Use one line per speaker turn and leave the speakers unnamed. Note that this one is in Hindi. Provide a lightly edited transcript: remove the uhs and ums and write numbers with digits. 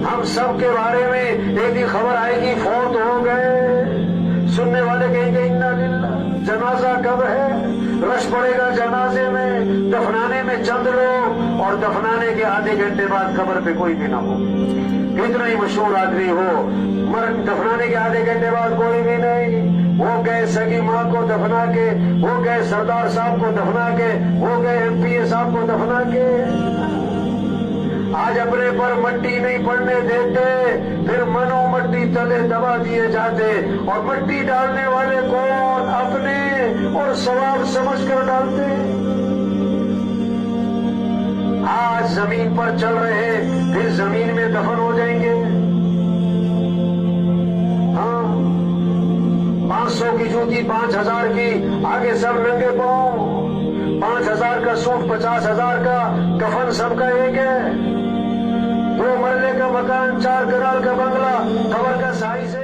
हम सब के बारे में एक ही खबर आएगी, फौत हो गए। सुनने वाले कहेंगे इन्ना लिल्लाह। जनाजा कब है? रश पड़ेगा जनाजे में, दफनाने में चंद लोग, और दफनाने के आधे घंटे बाद कब्र पे कोई भी ना हो। कितना ही मशहूर आदमी हो, मर दफनाने के आधे घंटे बाद कोई भी नहीं। वो गए सगी माँ को दफना के, वो गए सरदार साहब को दफना के, वो गए एमपीए साहब को दफना के। आज अपने पर मट्टी नहीं पड़ने देते, फिर मनो मट्टी तले दबा दिए जाते, और मट्टी डालने वाले को अपने और सवाब समझकर डालते। आज जमीन पर चल रहे, फिर जमीन में दफन हो जाएंगे। हाँ, 500 की जूती 5000 की, आगे सब नंगे पांव। 5000 का सूट, 50,000 का कफन, सबका एक है। 2 मरले का मकान, 4 कनाल का बंगला,